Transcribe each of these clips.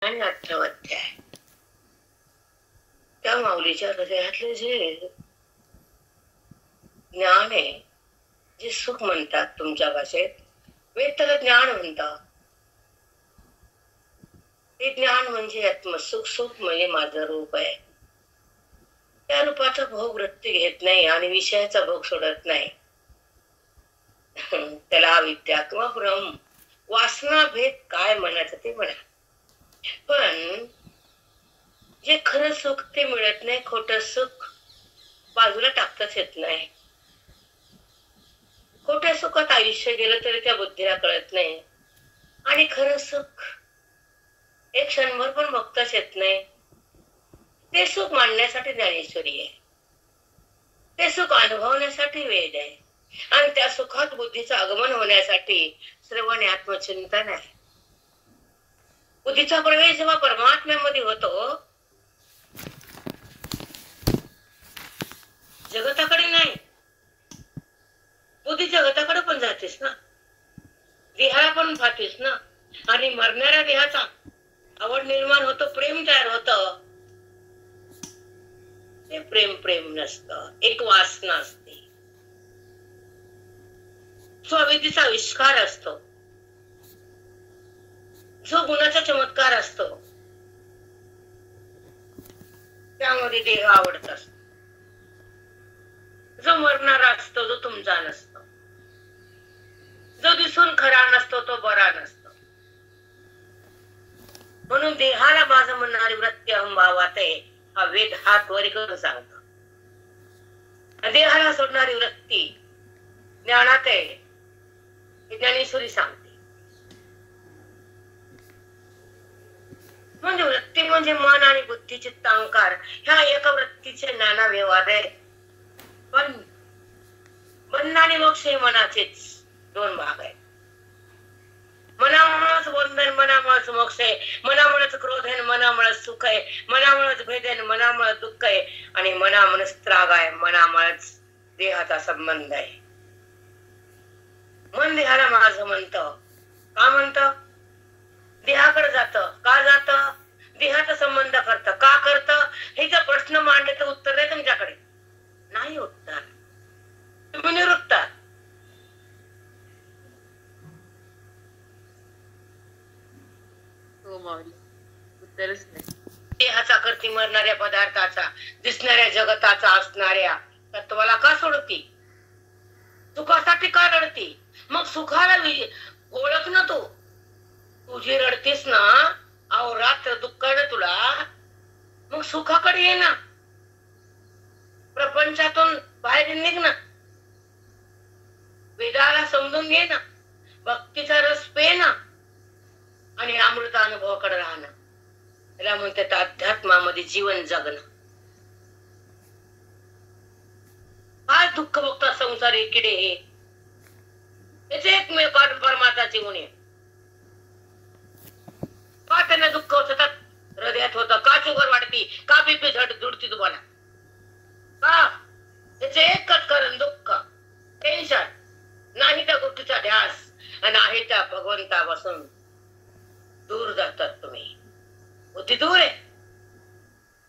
आणि 18वा अध्याय. त्या माऊलीच्या हृदयातले जे ज्ञान आहे, जे सुख म्हणतात तुमच्या भाषेत, वेद त्याला ज्ञान म्हणतात. ते ज्ञान म्हणजे आत्मसुख. सुख म्हणजे माझं रूप आहे. त्या रूपाचा भोग वृत्ती घेत नाही आणि विषयाचा भोग सोडत नाही. त्याला अविद्या किंवा भ्रम, वासना भेद काय म्हणायचं ते म्हणा. पण जे खरं सुख ते मिळत नाही. खोटं सुख बाजूला टाकताच येत नाही. खोट्या सुखात आयुष्य गेलं तरी त्या बुद्धीला कळत नाही. आणि खरं सुख एक क्षणभर पण बघताच येत नाही. ते सुख मांडण्यासाठी ज्ञानेश्वरी आहे. ते सुख अनुभवण्यासाठी वेद आहे. आणि त्या सुखात बुद्धीचं आगमन होण्यासाठी श्रवण आत्मचिंतन आहे. बुद्धीचा प्रवेश जेव्हा परमात्म्यामध्ये होतो, जगताकडे नाही. बुद्धी जगताकडे पण जातेस ना, देहाला पण पाहतेस ना. आणि मरणाऱ्या देहाचा आवड निर्माण होतो, प्रेम तयार होतं. ते प्रेम प्रेम नसतं, एक वासना असते. जो अविद्येचा आविष्कार असतो, जो गुणाचा चमत्कार असतो, त्यामध्ये देह आवडत असतो. जो मरणारा असतो, जो तुमचा नसतो, जो दिसून खरा नसतो, तो बरा नसतो. म्हणून देहाला माझं म्हणणारी वृत्ती अहंभावात आहे, हा वेद हात वर करून सांगतो. देहाला सोडणारी वृत्ती ज्ञानात आहे, ज्ञानेश्वरी सांगते. म्हणजे वृत्ती म्हणजे मन आणि बुद्धी चित्त अहंकार ह्या एका वृत्तीचे नाना व्यवहार आहे. पण बंध आणि मोक्ष हे मनाचेच दोन भाग आहेत. मनामुळेच बंधन, मनामुळेच मोक्ष आहे. मनामुळेच क्रोध आहे, मनामुळेच सुख आहे. मनामुळेच भेद आहे, मनामुळेच दुःख आहे. आणि मनामुळेच त्राग आहे, मनामुळेच देहाचा संबंध आहे. मन देहाला माझं म्हणतं. का म्हणतं? देहाकडे जात. का जात? देहाचा संबंध करत. का करत? हे जर प्रश्न मांडले तर उत्तर नाही तुमच्याकडे. नाही उत्तर. तुम्ही निरुत्तर. उत्तरच नाही. देहाचा करती, मरणाऱ्या पदार्थाचा, दिसणाऱ्या जगताचा, असणाऱ्या तत्वाला का सोडती? सुखासाठी का रडती? मग सुखाला ओळख ना तू. तुझी रडतीस ना अहो रात्र दुःखानं तुला, मग सुखाकडे ये ना. प्रपंचातून बाहेर निघ ना. वेदाला समजून घे ना. भक्तीचा रस पे ना. आणि अमृत अनुभवाकडे राहणं. त्याला म्हणतात अध्यात्मामध्ये जीवन जगणं. काय दुःख बघतात संसारी किडे हे. त्याचे एकमेव कारण परमात्म्याची गुण आहे. का त्यांना दुःख सतत हृदयात होतं? का शुगर वाढती? का बीपी जुडती तुम्हाला? का? त्याचे एकच कारण दुःख, टेन्शन. नाही त्या गोष्टीचा ध्यास आणि आहे त्या भगवंतापासून दूर जातात तुम्ही. बुद्धी दूर आहे.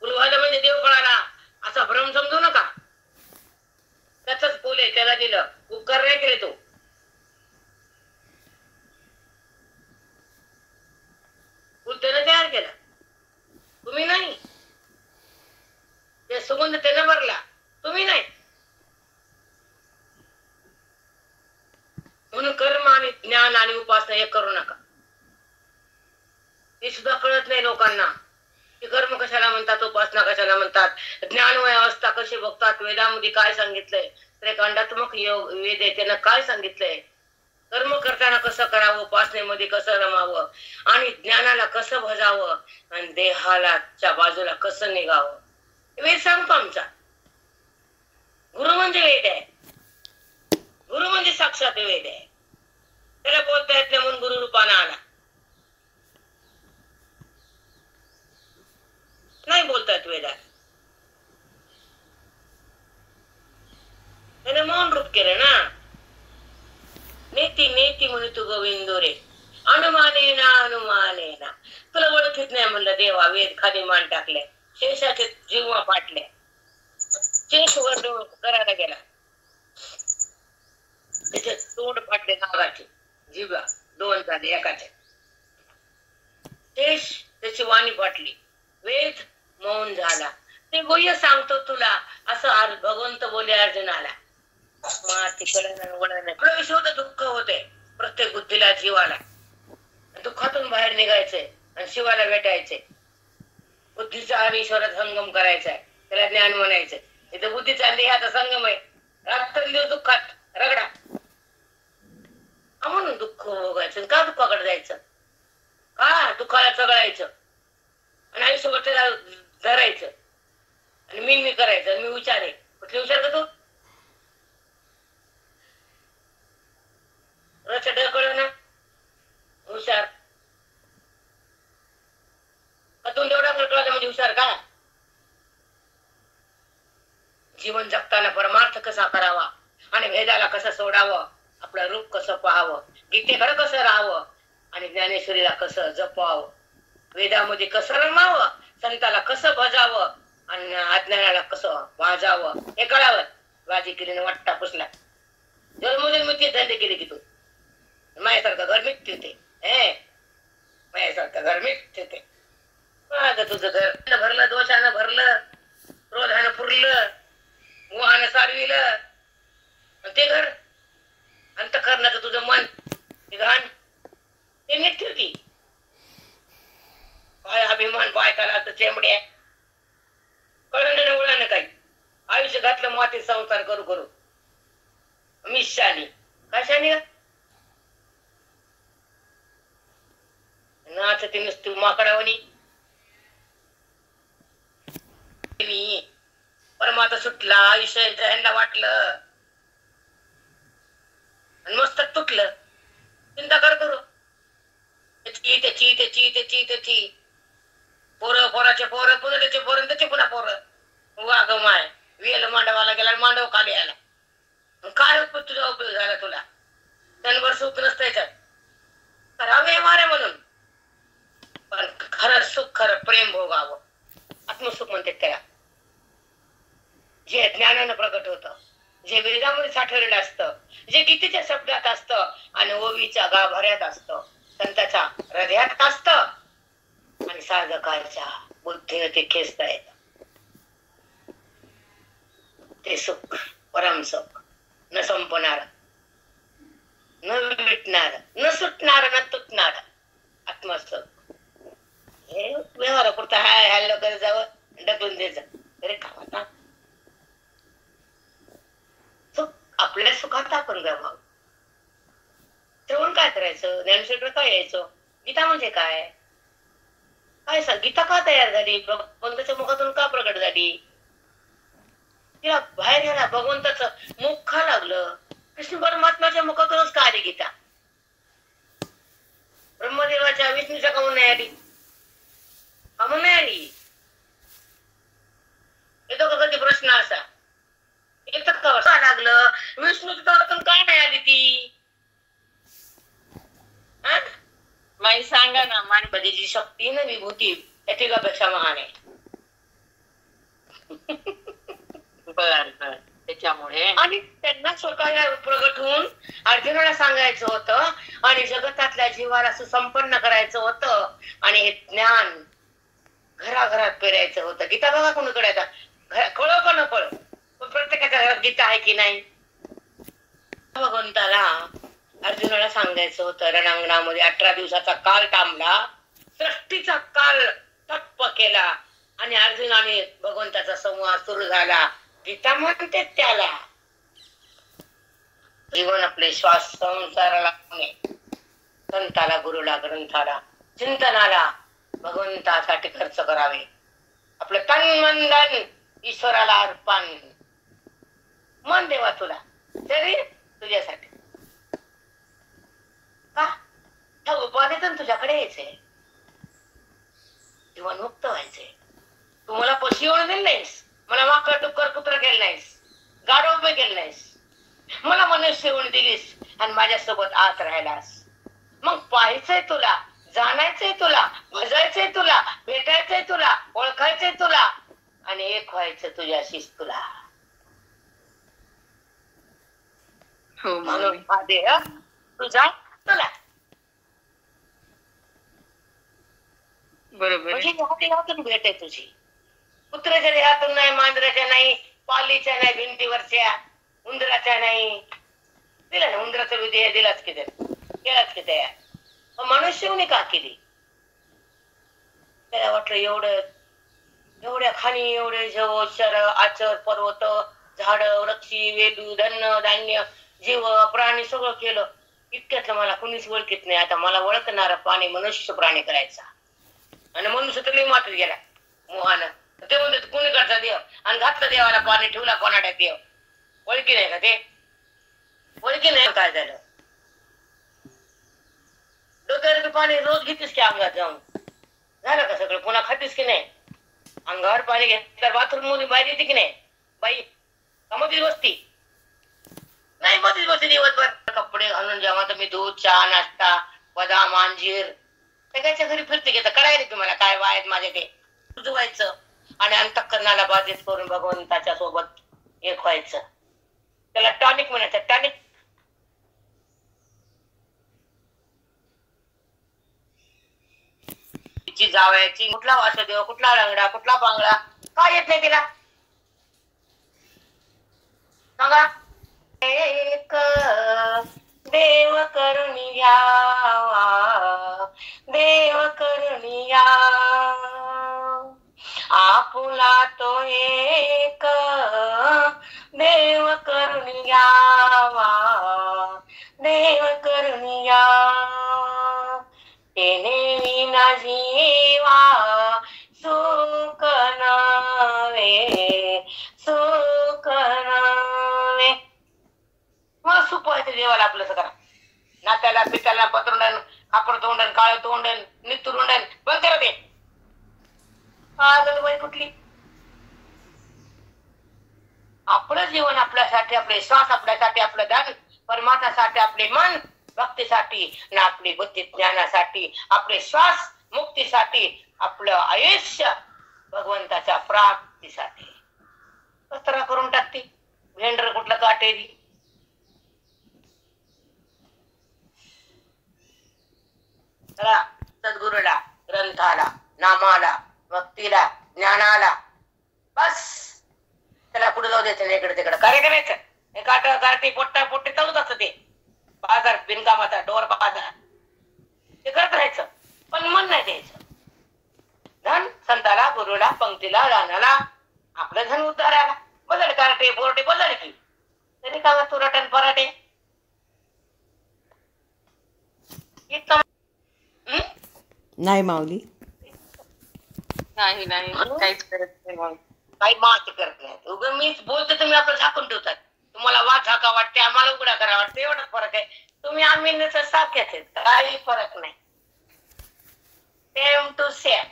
उलवायला म्हणजे देव कळाला असा भ्रम समजू नका. त्याच फुल आहे, त्याला दिलं. उपकार नाही केले तो. फुल त्यानं तयार केला, तुम्ही नाही. ते सुगंध त्यानं भरला, तुम्ही नाही. म्हणून कर्म आणि ज्ञान आणि उपासना हे करू नका. हे सुद्धा कळत नाही लोकांना की कर्म कशाला म्हणतात, उपासना कशाला म्हणतात, ज्ञानमय अवस्था कशी बघतात. वेदामध्ये काय सांगितलंय? त्रिकांडात्मक योग वेद आहे, त्यानं काय सांगितलंय? कर्म करताना कसं करावं, उपासनेमध्ये कसं रमावं, आणि ज्ञानाला कसं भजावं, आणि देहाला च्या बाजूला कसं निघावं, वेद सांगतो आमचा. गुरु म्हणजे वेद आहे. गुरु म्हणजे साक्षात वेद आहे. त्याला बोलता येत नाही म्हणून गुरु रूपाने आला. नाही बोलतात वेदात. त्याने मौन रूप केलं ना. नेती नेती म्हणू तू गोविंदो रे, अनुमानेना अनुमानेना. तुला ओळखीत नाही म्हणलं देवा. वेद खाली मान टाकले, शेषाचे जीवा फाटले, शेष वर करायला गेला, त्याचे तोंड फाटले नागाचे, जीवा दोन झाले एकाचे. शेष त्याची वाणी फाटली, वेद मौन झाला. ते गोय सांगतो तुला असं भगवंत बोले अर्जुनाला. प्रवेश होत दुःख होते प्रत्येक बुद्धीला, जीवाला. दुःखातून बाहेर निघायचंय आणि शिवाला भेटायचंय. बुद्धीचा आणि ईश्वरात संगम करायचा आहे, त्याला ज्ञान म्हणायचंय. इथे बुद्धी चालली आता संगम आहे. रात्रंदिवस दुःखात रगडा म्हणून दुःख भोगायचं. का दुःखाकडे जायचं? का दुःखाला चगळायचं आणि आयुष्यभर त्याला धरायचं आणि मी करायचं. मी हुशार आहे. कुठले हुशार का तू? ढकळ ना हुशार का? तू एवढा कळकळा म्हणजे हुशार का? जीवन जगताना परमार्थ कसा करावा आणि भेदाला कसं सोडावं, आपलं रूप कसं पाहावं, गीतेकडे कसं राहावं आणि ज्ञानेश्वरीला कसं जपावं, वेदामध्ये कसं रमावं, संताला कसं भजावं आणि अज्ञानाला कसं वाजावं हे कळावं. वाजी केली वाटता पुसला जन्मोजन्म ते धंदे केले की तू माझ्यासारखं घर मिटते ते. माझ्यासारखं घर मिटते ते. तुझं घर भरलं, दोषानं भरलं, क्रोधानं पुरलं, मोहानं सारविलं. ते घर अंतःकरणाचं तुझं मन घाण ते नीट ठेवती. काय अभिमान बायकाला तर चेंबड्या कळण उळानं काही आयुष्य घातलं मातीत संसार करू करू. मी शानी कशाने नाच ती नुसती माकडावणी. परमात्मा सुटला, आयुष्य ह्यांना वाटलं आणि मस्तक तुटलं. चिंता कर करू त्याची त्याची त्याची त्याची त्याची पोरं पोराचे पोरं पुन्हा त्याचे पोरं त्याचे पुन्हा पोरं. वाघ माय वेल मांडवाला गेला, मांडव खाली आला. काय तुझा उपयोग झाला? तुला त्यांवर सुख नसतं याच्यात. करावे मारे म्हणून, पण खरं सुख खरं प्रेम भोगावं. आत्मसुख म्हणते त्याला, जे ज्ञानानं प्रकट होतं, जे वेदामध्ये साठवलेलं असतं, जे गीतेच्या शब्दात असतं आणि ओवीच्या गाभाऱ्यात असतं, संताच्या हृदयात असतं आणि साधकाच्या बुद्धीने ते खेचता येतं. ते सुख परम सुख न संपणार, न मिटणार, न सुटणार, न तुटणार आत्मसुख. हे व्यवहारापुरता हाय हॅलो करत जावं, ढकलून द्यायचं. अरे का सुख आपल्या सुखात आपण राहावं. श्रवण काय करायचं? ज्ञानेश्वरीकडे काय यायचं? गीता म्हणजे काय? काय सांग? गीता का तयार झाली? भगवंताच्या मुखातून का प्रकट झाली? तिला बाहेर गेला भगवंताचं मुख का लागलं? कृष्ण परमात्म्याच्या मुखातूनच का आली गीता? ब्रह्मदेवाच्या विष्णूच्या कामून नाही आली? कामून नाही आली? येतो का कधी प्रश्न असा? येतं का लागलं? विष्णूच्या तोंडातून का नाही आली ती? माई सांगा ना. मानपतीची शक्ती ना विभूती एकेकापेक्षा महान आहे. बर बर. त्याच्यामुळे आणि त्यांना स्वतःला प्रगट होऊन अर्जुनाला सांगायचं होतं आणि जगतातल्या जीवाला सुसंपन्न करायचं होतं आणि हे ज्ञान घराघरात पेरायचं होतं. गीता बघा कोणीकडे आता कळो का न कळो, पण प्रत्येकाच्या घरात गीता आहे की नाही? भगवंताला अर्जुनाला सांगायचं होतं रणांगणामध्ये 18 दिवसाचा काल थांबला, सृष्टीचा काल ठप्प केला आणि अर्जुनाने भगवंताचा संवाद सुरू झाला. गीता म्हणते त्याला जीवन आपले श्वास संसाराला, संताला, गुरुला, ग्रंथाला, चिंतनाला भगवंतासाठी खर्च करावे. आपलं तन मन धन ईश्वराला अर्पण. मन देवा तुला, शरीर तुझ्यासाठी. का उपाधीतून तुझ्याकडे यायचंय, जीवन मुक्त व्हायचंय. तू मला पशी येऊन दिलं नाहीस, मला वाकर डुक्कर कुत्र केलं नाहीस, गाडो उभे केलं नाहीस, मला मनुष्य येऊन दिलीस आणि माझ्यासोबत आत राहिलास. मग पाहायचंय तुला जाणायचंय तुला, भजायचंय तुला, भेटायचंय तुला, ओळखायचंय तुला आणि एक व्हायचं तुझ्याशीच तुला. हो म्हणून माऊली. हा देह तुझा तुला. बरोबर म्हणजे आहे. ह्या देहातून भेट आहे तुझी. कुत्र्याच्या देहातून नाही, मांजराच्या नाही, पालीच्या नाही, भिंतीवरच्या उंदराच्या नाही. दिला ना उंदराचा देह, दिलाच की केलाच की तयार. मनुष्यने का केली? त्याला वाटलं एवढ्या खाणी, एवढे शर आचर, पर्वत, झाड, वृक्षी, वेलू, धन्न धान्य, जीव, प्राणी सगळं केलं. इतक्यातलं मला कुणीच ओळखीत नाही. आता मला ओळखणारा प्राणी मनुष्य प्राणी करायचा. आणि मनुष्य तर मात्र गेला मोहानं. ते म्हणतात कुणीकडचा देव आणि घातला देवाला पाणी, ठेवला कोणाड्यात देव. ओळखी नाही का ते? ओळखी नाही. काय झालं? डोक्यावर पाणी रोज घेतीस की अंगात जाऊन? झालं का सगळं? पुन्हा खातीस की नाही? अंगावर पाणी घेतल्यावर बाथरूम मध्ये बाहेर येते की नाही बाई? का मध्येच बसती? नाही, मध्येच बसते दिवसभर. कपडे घालून जेव्हा तुम्ही दूध, चहा, नाश्ता, बदाम, अंजीर सगळ्याच्या घरी फिरते घेत. कळाय रे तुम्हाला काय वायत माझे ते जुवायचं आणि अंतःकरणाला बाधित करून भगवंताच्या सोबत एक व्हायचं. त्याला टॉनिक म्हणायचं, टॉनिक. जावयाची कुठला वासुदेव, कुठला लंगडा, कुठला पांगडा, काय येत नाही तिला सांगा? एक देव करुणी घ्यावा, देव करुणी घ्यावा, आपुला तो एक देव करुणी घ्यावा, देव करुणी घ्यावा. तेने विना जीवा सुख नवे, सुख नवे. मग सुख व्हायचं देवाला आपलं करा. नात्याला, पित्याला, पत्रुंडन, कापड तोंडन, काळ तोंडन, नितुरुंडन बंद करा ते. बाई कुठली? आपलं जीवन आपल्यासाठी, आपले श्वास आपल्यासाठी, आपलं दान परमात्म्यासाठी, आपले मन भक्तीसाठी आणि आपली बुद्धी ज्ञानासाठी, आपले श्वास मुक्तीसाठी, आपलं आयुष्य भगवंताच्या प्राप्तीसाठी. कचरा करून टाकते भेंडर कुठलं काटेरी. सद्गुरूला, ग्रंथाला, नामाला, भक्तीला, ज्ञानाला बस. त्याला पुढे जाऊ द्यायचं नाही, इकडे तिकडे काय करायचं. हे कार्टी पोट्टा पोट्टी चालूच असतं ते. बाजार बिनकामाचा डोर बाजार ते करत राहायचं, पण मन नाही द्यायचं. धन संताला, गुरुला, पंक्तीला, दानाला, आपलं धन उद्धाराला. बदल कार्टे पोरटे बदल की तरी का तुरटन पराटे इतकं नाही माऊली, नाही नाही, काहीच करत नाही माऊली. काही मात करत नाही. उगा मीच बोलते, तुम्ही आपलं झाकून ठेवतात. तुम्हाला वाट झाका वाटते, आम्हाला उघडा करा वाटते. एवढाच फरक आहे. तुम्ही आम्ही सारखेच आहेत, काही फरक नाही. Same to same.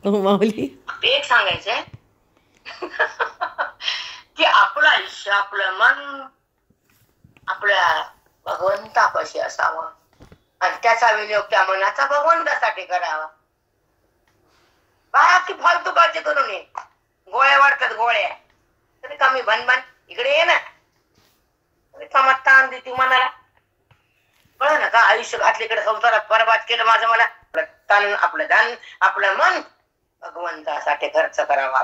माऊली एक सांगायचंय की आपलं आयुष्य, आपलं मन आपल्या भगवंतापाशी असावं आणि त्याचा विनियोग त्या मनाचा भगवंतासाठी करावा. बाकी फालतू काळजी करू नये. गोळ्या वाढतात गोळ्या, तरी कमी भनभन इकडे ये ना, तरी कामात ताण देते मनाला. कळ ना का? आयुष्य घातले इकडे संसारात, बरबाद केलं माझं मला. तन, आपलं धन, आपलं मन भगवंतासाठी खर्च करावा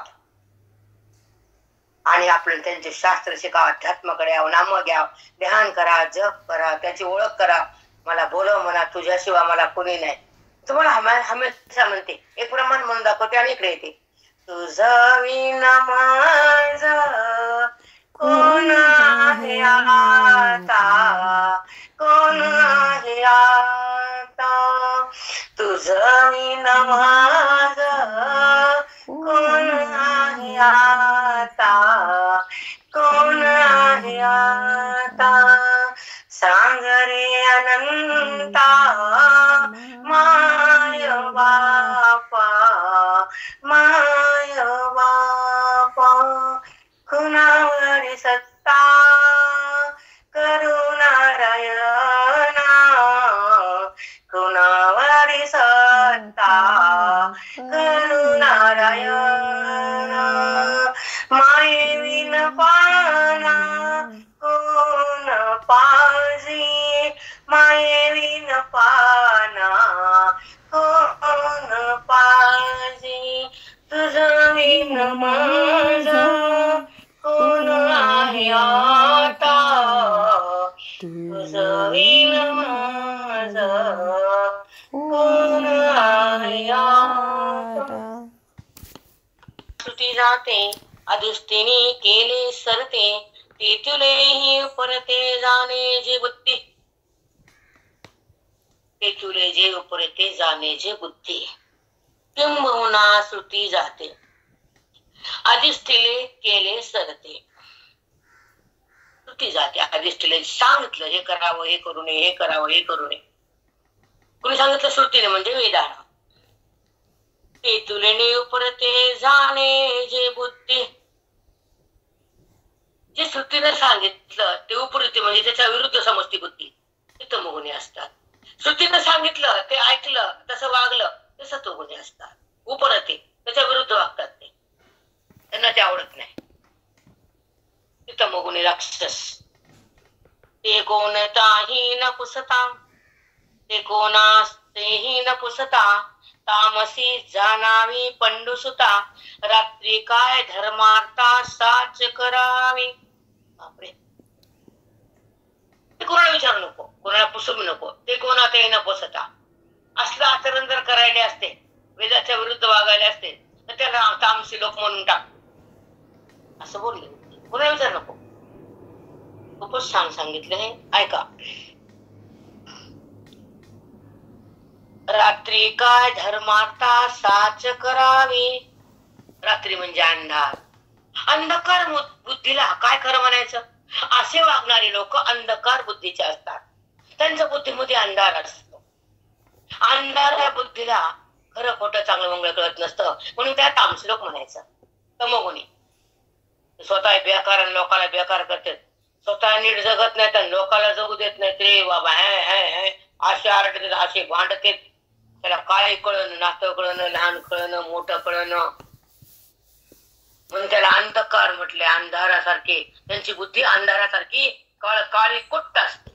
आणि आपलं त्यांचे शास्त्र शिकावं, अध्यात्माकडे यावं, नाम घ्यावं, ध्यान करा, जप करा, त्याची ओळख करा. मला बोलव म्हणा, तुझ्याशिवाय मला कोणी नाही. तुम्हाला हमेशा म्हणते, एक प्रमाण म्हणून दाखवते आणि इकडे येते. तुझं विना माझं कोण आहे आता, कोण आहे आता. तुझं विना माझं कोण आहे आता, कोण आहे आता. सांग रे अनंता माय बापा, माय बापा. कुणावर सत्ता करू नारायणा, आता नारायण माये विन पाना कोण पाजी माये विन पाना कोण पाजी तुझ विन माझ कोण आहे आता तुझ विन माझ कोण आहे आता सुटी जाते अदृष्टीने केले सरते ते तुलेही परते जाणे जे बुद्धी ते तुले जे परते जाणे जे बुद्धी किंबहुना श्रुती जाते अधिष्ठिले केले सरते श्रुती जाते अधिष्ठिले सांगितलं हे करावं हे करू नये हे करावं हे करू नये कुणी सांगितलं श्रुतीने म्हणजे वेदानं ते तुले उपरते जाणे जे बुद्धी जे श्रुतीने सांगितलं ते उपरते म्हणजे त्याच्या विरुद्ध समजती बुद्धी ते तमोगुणी असतात. श्रुतीने सांगितलं ते ऐकलं तसं वागलं ते सत्वगुणी असतात. उपरते त्याच्या विरुद्ध वागतात ते त्यांना ते आवडत नाही ते तमोगुणी राक्षस. ते कोणताही न पुसता ते कोणास तेही न पुसता तामसी जाणावी पंडुसुता रात्री काय धर्मार्था साच करावी. बापरे ते कोणाला विचारू नको कोणाला पुसू नको ते कोणातही न पुसता असलं आचरण जर करायला असते वेदाच्या विरुद्ध वागायला असते तर त्याला तामसी लोक म्हणून टाक असं बोलले. कोणाला विचार नको खूपच छान सांगितलं हे ऐका. रात्री काय धर्मार्था साच करावी. रात्री म्हणजे अंधार अंधकार बुद्धीला काय खरं म्हणायचं. असे वागणारी लोक अंधकार बुद्धीचे असतात त्यांच्या बुद्धीमध्ये अंधार असतो. अंधार या बुद्धीला खरं खोटं चांगलं मंगळ कळत नसतं म्हणून त्या तामसी लोक म्हणायचं तमोगुणी. स्वतः बेकार लोकाला बेकार करतात स्वतः नीट जगत नाही तर लोकाला जगू देत नाही रे बाबा असे आरडते असे भांडते त्याला काय कळणं नातं कळणं लहान कळणं मोठं कळणं म्हणून त्याला अंधकार म्हटले. अंधारासारखे त्यांची बुद्धी अंधारासारखी काळी कुट्ट असते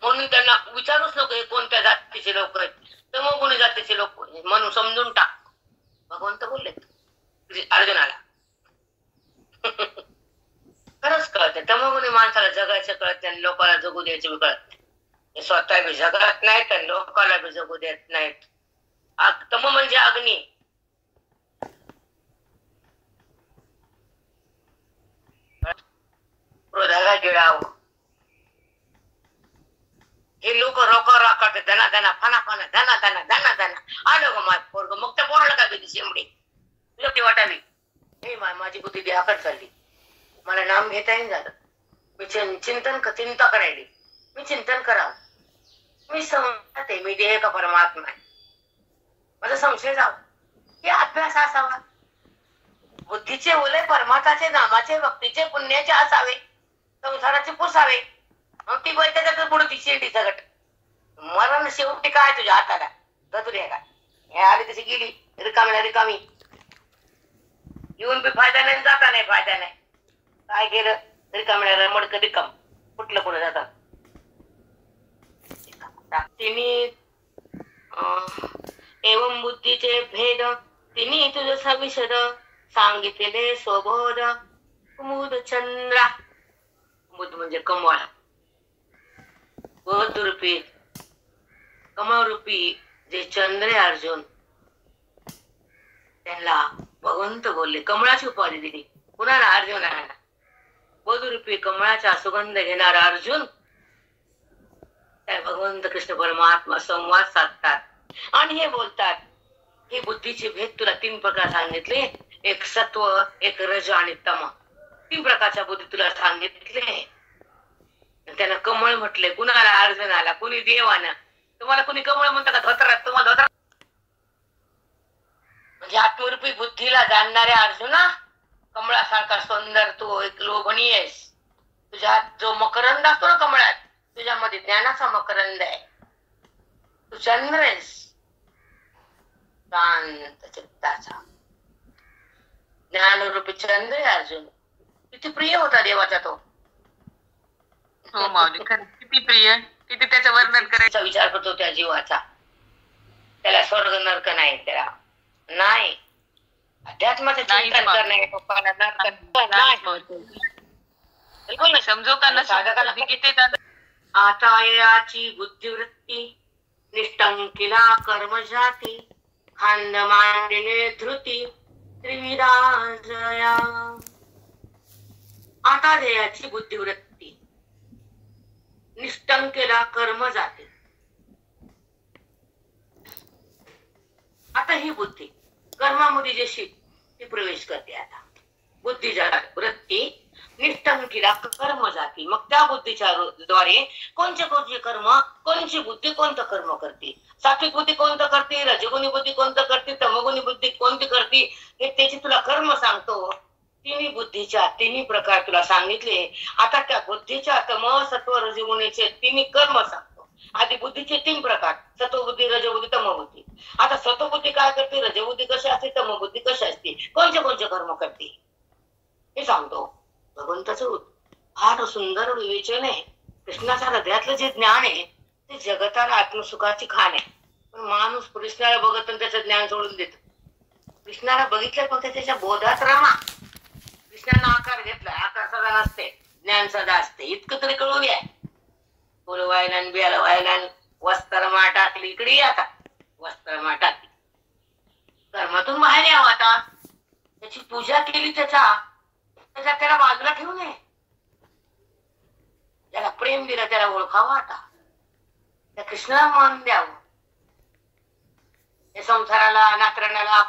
म्हणून त्यांना विचारूच नको हे कोणत्या जातीचे लोक आहेत तमोगुणी जातीचे लोक म्हणून समजून टाक भगवंत बोलले अर्जुनाला. खरंच कळते तमोगुणी माणसाला जगायचं कळत नाही लोकांना जगू द्यायचे बी कळत नाही. स्वतः बी जगत नाहीत आणि लोकांना बी जगू देत नाहीत. तम म्हणजे अग्नी. क्रोधाला गिळावं हे लोक रोका करते धना धना फना फना धना धना धना धना आलं ग माझ पोरग मग त्या पोराला काय कधी शेंबडी तुझी वाटावी हे माझी बुद्धी देहाकड चालली मला नाम घेता येईल झालं. मी चिंता करायली मी चिंतन करावं मी समजते मी देह का परमात्मा आहे माझा संशय जावा हे अभ्यास असावा. बुद्धीचे ओले परमात्माचे नामाचे भक्तीचे पुण्याचे असावे संसाराचे पुसावे मग ती बाई त्याच्यात पुढे ती शेंडीचा गट मरण शेवटी काय तुझ्या हाताला गतुरी आहे काय हे आली तशी गेली रिकामी येऊन बी फायदा नाही जाता नाही फायदा नाही काय केलं रिकाम्या मडकं रिकाम कुठलं पुढे जातात. तिने एवं बुद्धीचे भेद तिने तुझ सविशद सांगितले स्वबोध. कुमुद चंद्रा कुमुद म्हणजे कमळ बोधरूपी कमळरूपी जे चंद्र अर्जुन त्यांना भगवंत बोलले कमळाची उपाधी दिली कुणाला अर्जुनाला. बोधरूपी कमळाचा सुगंध घेणारा अर्जुन भगवंत कृष्ण परमात्मा संवाद साधतात आणि हे बोलतात हे बुद्धीचे भेद तुला 3 प्रकार सांगितले एक सत्व एक रज आणि तम 3 प्रकारच्या बुद्धी तुला सांगितले. त्याला कमळ म्हटले कुणाला अर्जुनाला कुणी देवानं. तुम्हाला कुणी कमळ म्हणतं का धोत्रात तुम्हाला धोत्रात म्हणजे आत्मरूपी बुद्धीला जाणणाऱ्या अर्जुना कमळासारखा सुंदर तू एक लोभनीय आहेस. तुझ्यात जो मकरंद असतो ना कमळात तुझ्यामध्ये ज्ञानाचा मकरंद आहे. तू चंद्र आहेस शांत चित्ताचा ज्ञानरूपी चंद्र आहे अर्जुन. किती प्रिय होता देवाचा तो. हो माऊली, खरं किती प्रिय, किती त्याचं वर्णन करायचं. त्याचा विचार करतो त्या जीवाचा. त्याला स्वर्ग नरक नाही, त्याला नाही अध्यात्माचं चिंतन करणे पप्पाला नरक नाही. समजो का साधकाला नसो. आता याची बुद्धिवृत्ती निष्टंकिला कर्मजाती खांद मांडिले धृती त्रिविधा जया. आता ध्येयाची बुद्धिवृत्ती निष्टंकेला कर्म जाते. आता ही बुद्धी कर्मामध्ये जशी ती प्रवेश करते. आता बुद्धीच्या वृत्ती निष्टंकीला कर्म जाती. मग त्या बुद्धीच्या द्वारे कोणते कोणते कर्म, कोणची बुद्धी कोणतं कर्म करते. सात्विक बुद्धी कोणतं करते, रजगुणी बुद्धी कोणतं करते, तमगुणी बुद्धी कोणती करते, हे त्याची तुला कर्म सांगतो. तिन्ही बुद्धीच्या तिन्ही प्रकार तुला सांगितले. आता त्या बुद्धीच्या तम सत्व रजगुणीचे तिन्ही कर्म सांगतो. आधी बुद्धीचे 3 प्रकार, सत्वबुद्धी, रजबुद्धी, तमबुद्धी. आता सत्वबुद्धी काय करते, रजबुद्धी कशी असते, तमबुद्धी कशी असते, कोणते कोणते कर्म करते हे सांगतो. भगवंताचं फार सुंदर विवेचन आहे. कृष्णाच्या हृदयातलं जे ज्ञान आहे ते जगताला आत्मसुखाची खाण आहे. पण माणूस कृष्णाला बघत आणि त्याचं ज्ञान सोडून देतो. कृष्णाला बघितलं फक्त त्याच्या बोधात रमा. कृष्णानं आकार घेतला, आकार सदा नसते, ज्ञान सदा असते. इतकं तरी कळून घ्या. फुल व्हायला बियाला व्हायला वस्त्रमा टाकली, इकडे आता वस्त्रमा टाकली. कर्मातून बाहेर यावं. आता त्याची पूजा केली, त्याला बाजूला ठेवू नये. ज्याला प्रेम दिलं त्याला ओळखावं. आता त्या कृष्णाला मन द्यावं. हे संसाराला, नातरंडाला,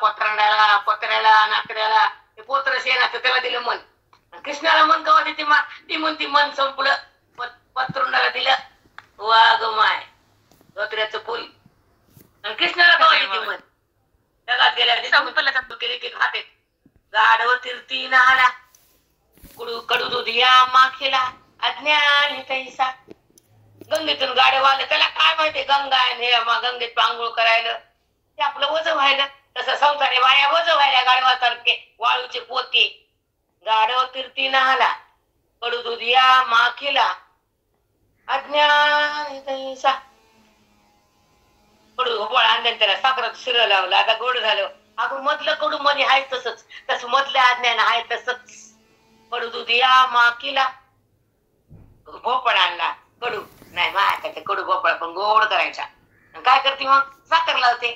पत्र्याला, नातऱ्याला, हे पोत्र शेणाचं त्याला दिलं मन. कृष्णाला मन कवा देते? ती म्हणती मन संपलं. पत्रुंडाला दिलं वाघ माय धोत्र्याचं फुल. आणि कृष्णाला कवा देते मन? जगात गेल्या केले की खाते. गाढव तीर्थी नाला कडू दूध या माखेला अज्ञान हे तैसा. गंगेतून गाढव आलं, त्याला काय माहितीये गंगा हे गंगेत पांघोळ करायला, ते आपलं वज व्हायला. तसं संसारे वाया वज व्हायला गाढवासारखे वाळूचे पोते. गाढव तीर्थी नाला कडू दूध या माखेला अज्ञान हे तैसा. कडू गोळ आणलं त्याला साखरात शिर लावलं, आता गोड झालं. अगं मधलं कडू मध्ये आहे तसंच, तसं मधलं अज्ञान आहे तसंच. कडू दूध या माकीला भोपळा आणला, कडू नाही मायाचा कडू भोपळा पण गोड करायचा. काय करते मग? साखर लावते.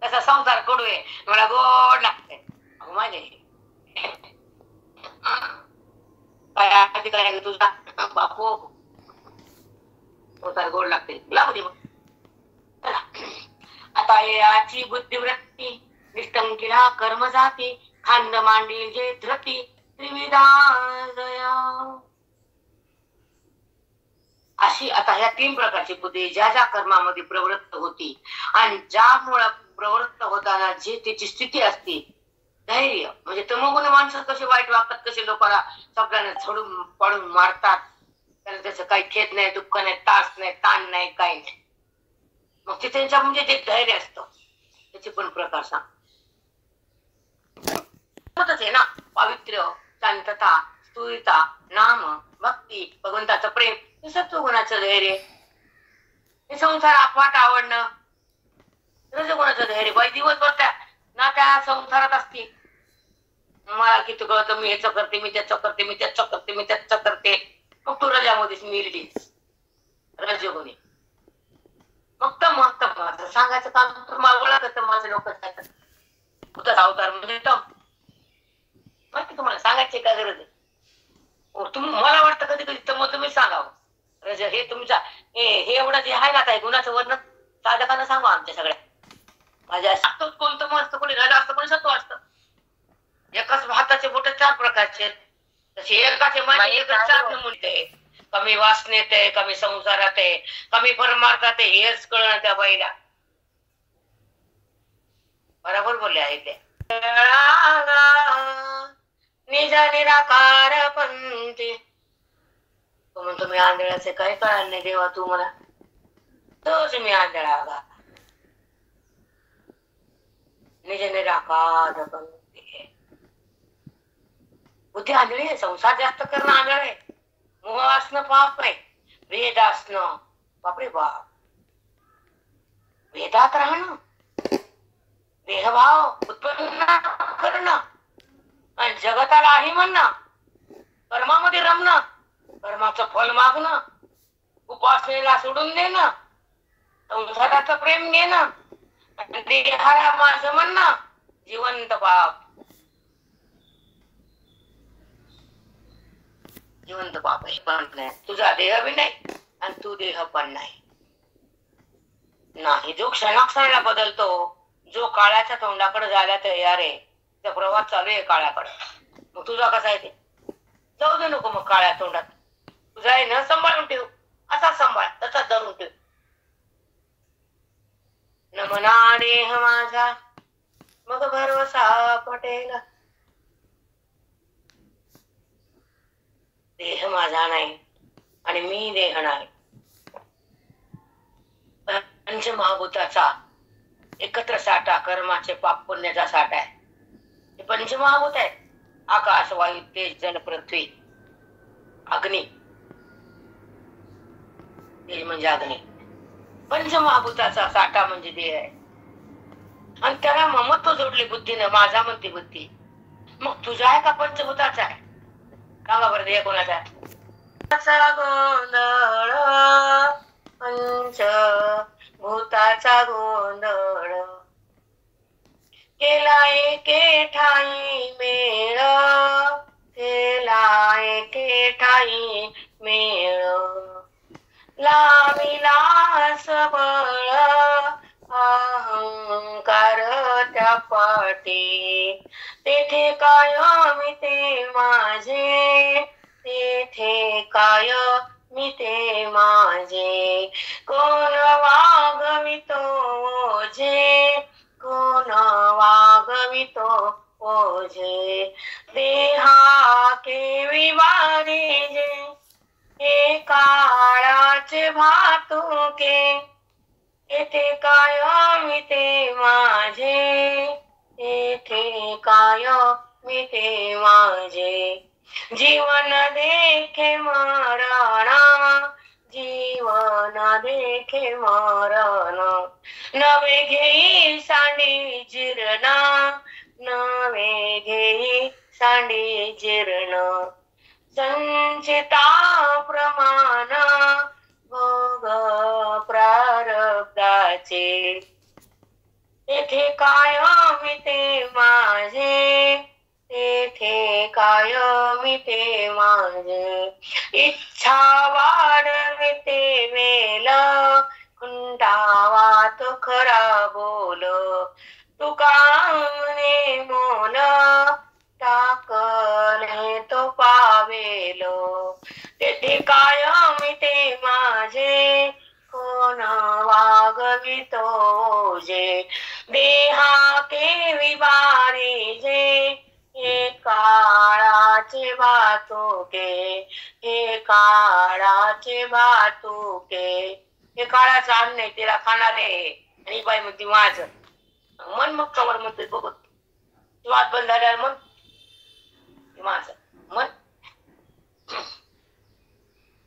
तसा संसार कडू आहे, मला गोड लागते. माझे काय आधी काय तुझा बापू संसार गोड लागते, लागू दे मग. चला आता याची बुद्धिवृत्ती निष्टंकिला कर्म जाती खांद मांडी जे धृती त्रिविधा जया. अशी आता ह्या 3 प्रकारची बुद्धी ज्या ज्या कर्मामध्ये प्रवृत्त होती आणि ज्यामुळे प्रवृत्त होताना जे त्याची स्थिती असते, धैर्य म्हणजे तमोगुणी माणसं कसे वाईट वागतात, कसे लोकांना सगळ्यांना झडून पाडून मारतात, त्यांना त्याचं काही खेद नाही, दुःख नाही, तास नाही, ताण नाही, काही नाही. मग ते त्यांच्या म्हणजे जे धैर्य असतं त्याचे पण प्रकार सांग आहे ना. पावित्र्य, शांतता, स्थूलता, नाम, भक्ती, भगवंताचं प्रेम, हे सत्वगुणाचं धैर्य. हे संसार अफाट आवडणं, रजगुणाचं धैर्य. बाई दिवसभर त्या संसारात असते. मला किती कळतं, मी ह्याच करते, मी त्याच करते, मी त्याच करते, मी त्याच करते. मग तू रजामध्येच मिळली रजगुणी. मग माझं सांगायचं काम तुम्हाला ओळखत माझं लोक अवतार म्हणजे माहिती तुम्हाला सांगायची काय गरज आहे? तुम्ही मला वाटतं कधी कधी तर मग तुम्ही सांगावं रज हे तुमच्या हे एवढं जे आहे ना काय गुणाचं वर्णन साधकांना सांगा. आमच्या सगळ्या माझ्या सांगतो कोणतं मग असतं, कोणी राजा असतं, कोणी सत्व असतं. एकाच भाताचे बोट 4 प्रकारचे, तसे एकाचे माझे 4 नमुने. कमी वासनेत आहे, कमी संसारात आहे, कमी परमार्थात आहे, हेच कळणं त्या बाईला. बरोबर बोलले आहे ते. निज निराकार पंथी. तो म्हणतो मी आंधळ्याचे काही कळणार नाही देवा तू मला, तोच मी आंधळा. राखा जगन्ते. बुद्धी आंधळी आहे. संसार जास्त करणं आंधळ आहे. मोह असणं पाप आहे. वेद असणं बापरे बाप. वेदात राहणं, देहभाव उत्पन्न करणं आणि जगताला आहे म्हणणं, कर्मामध्ये रमणं, कर्माचं फल मागणं, उपासनेला सोडून देणं, संसाराचं प्रेम घेणं आणि देहाला माझं म्हणणं जिवंत पाप. जिवंत पाप आहे. पण नाही तुझा देह बी नाही आणि तू देह पण नाही. जो क्षणाक्षणाला बदलतो, जो काळाच्या तोंडाकडे जायला तयार आहे, त्या प्रवास चालू आहे काळाकडे. मग तुझा कसा आहे ते जाऊ दे नको. मग काळ्या तोंडात तुझा आहे ना, सांभाळून ठेव. असा सांभाळ, तसा धरून ठेव. न म्हणा देह माझा मग भरवसा पटेल. देह माझा नाही आणि मी देह नाही. पंचमहाभूताचा एकत्र साठा, कर्माचे पाप पुण्याचा साठा आहे. हे पंचमहाभूत आहे. आकाश, वायू, तेज, जल, पृथ्वी, अग्नी. तेज म्हणजे अग्नी. पंचमहाभूताचा साठा म्हणजे देह आहे. आणि त्याला ममत्व जोडले बुद्धीनं. माझा म्हणते बुद्धी. मग तुझा आहे का पंचभूताचा आहे? सांगा बरं, देह कोणाचा आहे? गोंधळ पंच भूताचा गोंधळ केला एके ठाई मेळ. केला एके ठाई मेळ. लाविला सबळ अहंकार त्या पाठी. तेथे काय मी ते माझे. तेथे काय मी ते माझे. कोण वागवितो ओझे. कोण वागवितो ओझे. देहा केवी वारिजे. हे काळाचे भातुके. येथे काय मी ते माझे. येथे काय मी ते माझे. जीवन देखे मरण. जीवन देखे मरण. नवे घेई सांडी जीर्ण. नवे घेई सांडी जीर्ण. संचिता प्रमाण भोग प्रारब्धाचे. तेथे काय मी ते माझे. तेथे काय मी ते माझे. इच्छा वाढविते वेल. खुंटावा तो खरा बोल. तुका म्हणे मोल. टाकले तो पावेल. तेथे काय मी ते माझे. कोण वागवितो ओझे. देहा केवी वारिजे. हे काळाचे भातुके. हे काळाचे भातुके. हे काळाचं अन्न आहे, तिला खाणारे. आणि बाई म्हणते माझं मन. मग कवर म्हणते बघत वाद बंद झाल्यावर मन माझं मन.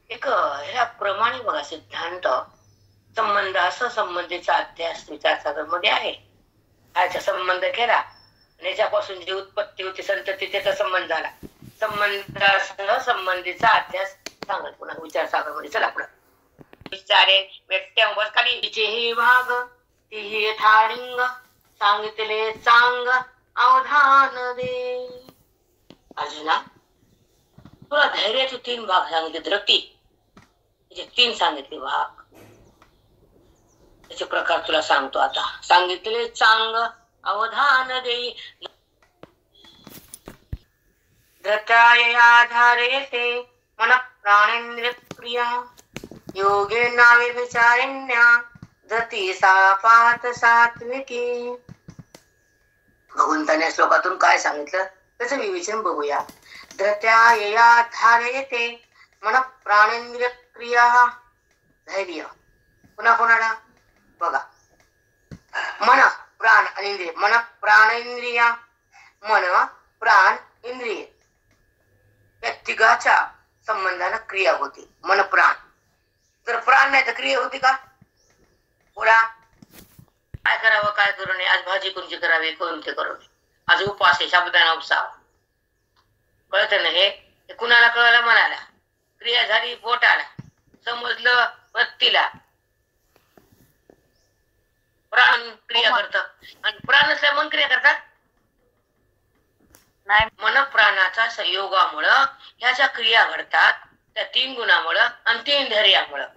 एक ह्या प्रमाणे बघा सिद्धांत संबंध असं संबंधीचा अध्यास विचारसागर मध्ये आहे. ह्याचा संबंध केला आणि याच्यापासून जी उत्पत्ती होती संतती त्याचा संबंध झाला. संबंधासह संबंधीचा अध्यास सांगत पुन्हा विचारसागर मध्ये. चला पुढे विचारे व्यक्त्या बस खाली. हे भाग तिही ठाणिंग सांगितले चांग अवधान दे. अर्जुना तुला धैर्याचे 3 भाग सांगितले. द्रती त्याचे 3 सांगितले भाग. त्याचे प्रकार तुला सांगतो आता. सांगितले चांग अवधान देई. धृताय आधारे ते मन प्राणेंद्रिय क्रिया. योगे नावे विचारिण्या धृती सा पात सात्विकी. भगवंताने श्लोकातून काय सांगितलं त्याचं विवेचन बघूया. धृत्या धारयते मन प्राणेंद्रिय क्रिया. धैर्य पुन्हा कोणाला बघा. मन प्राण आणि इंद्रिय. मन प्राण इंद्रिय, मन प्राण इंद्रिय या तिघाच्या संबंधानं क्रिया होती. मन प्राण. तर प्राण नाही तर क्रिया होती का? बोला. काय करावं काय करू नये, आज भाजी कोणती करावी कोणती करू नये, आज उपास आहे साबुदाणा उपसावा. कळतं ना? हे कुणाला कळलं? मनाला. क्रिया झाली पोटाला, समजलं वृत्तीला. प्राण क्रिया करत आणि प्राण असल्या मन क्रिया करतात नाही. मन प्राणाचा संयोगामुळं ह्या ज्या क्रिया घडतात त्या 3 गुणामुळं आणि 3 धैर्यामुळं.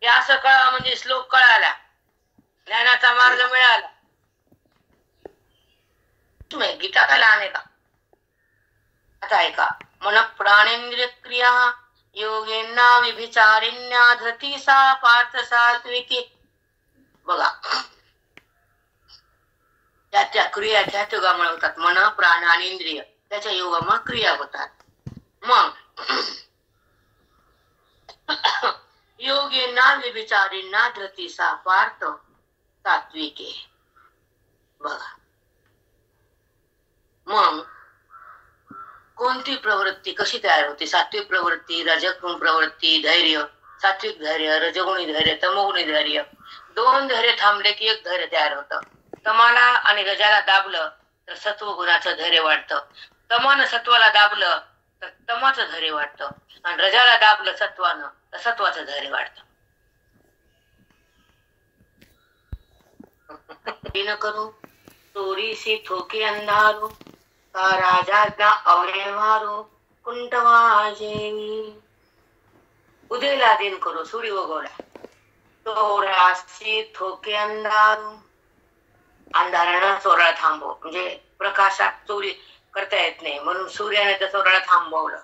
हे असं कळा म्हणजे श्लोक कळाला, ज्ञानाचा मार्ग मिळाला. तुम्ही गीता का लहान आहे का? आता ऐका. मन प्राणेंद्रिय क्रिया योगेना विभिचारिण्या धृती सा पार्थ सात्विकी. बघा, त्या क्रिया त्या योगामुळे होतात. मन प्राण आणि इंद्रिय त्याच्या योगामुळे क्रिया होतात. मग योगेना विभिचारिण्या धृती सा पार्थ सात्विके. बघा, मग कोणती प्रवृत्ती कशी तयार होते? सात्विक प्रवृत्ती, रजगुण प्रवृत्ती, धैर्य, सात्विक धैर्य, रजगुणी धैर्य, तमोगुणी धैर्य. 2 धैर्य थांबले की 1 धैर्य तयार होतं. तमाला आणि रजाला दाबलं तर सत्व गुणाचं धैर्य वाढतं. तमानं सत्वाला दाबलं तर तमाचं धैर्य वाढतं आणि रजाला दाबलं सत्वानं तर सत्वाचं धैर्य वाढतं. न करू चोरी सी ठोके अंधारू का राजा अवरेवारो कुंटवाजेवी. उदयला दिन करू सूर्य उगवला. चोराशी ठोके अंधारू, अंधारानं चोराला थांबव म्हणजे प्रकाशात चोरी करता येत नाही म्हणून सूर्याने त्या चोराला थांबवलं.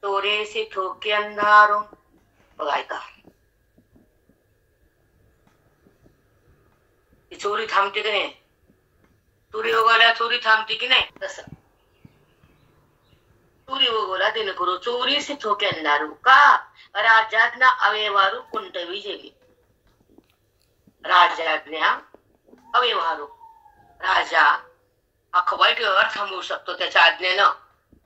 चोरेशी ठोके अंधारू. बघा ऐका, ती चोरी थांबते की नाही? सूर्य उगवला चोरी थांबते की नाही? तसं सूर्य उगवला दिन करू चोरीशी ठोके अंधारू का राजाज्ञा अव्यवहारू कुंटवी जेवी. राजाज्ञा अव्यवहारू. राजा अख्खा वाईट व्यवहार थांबवू शकतो त्याच्या आज्ञेनं.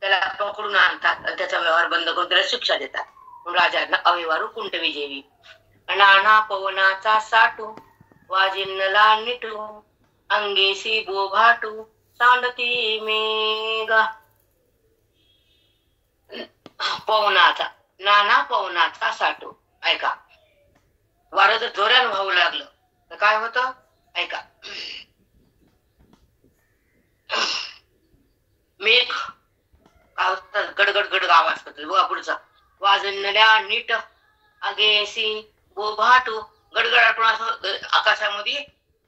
त्याला पकडून आणतात आणि त्याचा व्यवहार बंद करून त्याला शिक्षा देतात. म्हणून राजाज्ञा अव्यवहारू कुंटवी जेवी. नाना पवनाचा साठू वाजिन्नला निटू अंगेशी बोभाटू सांडती मेघा. पवनाचा, नाना पवनाचा साठू. ऐका, वारं जर जोरानं व्हावं लागलं तर काय होतं? ऐका, मेघ काय होतं? गडगड गडगड आवाज करतो. बघा पुढचा. वाजणल्या नीट अगेसी बोभाटू. गडगडाटून असं आकाशामध्ये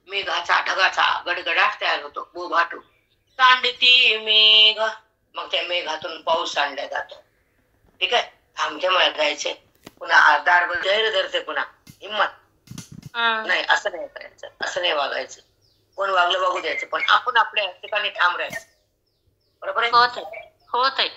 मेघाचा ढगाचा गडगडाट तयार होतो. बोभाटू. सांडती मेघ. मग त्या मेघातून पाऊस सांडला जातो. ठीक आहे. थांबते मला जायचे. पुन्हा दार धैर्य धरते. पुन्हा हिम्मत नाही. असं नाही करायचं, असं नाही वागायचं. कोण वागलं वागू द्यायचं पण आपण आपल्या ठिकाणी ठाम राहायचं. बरोबर आहे? होत आहे.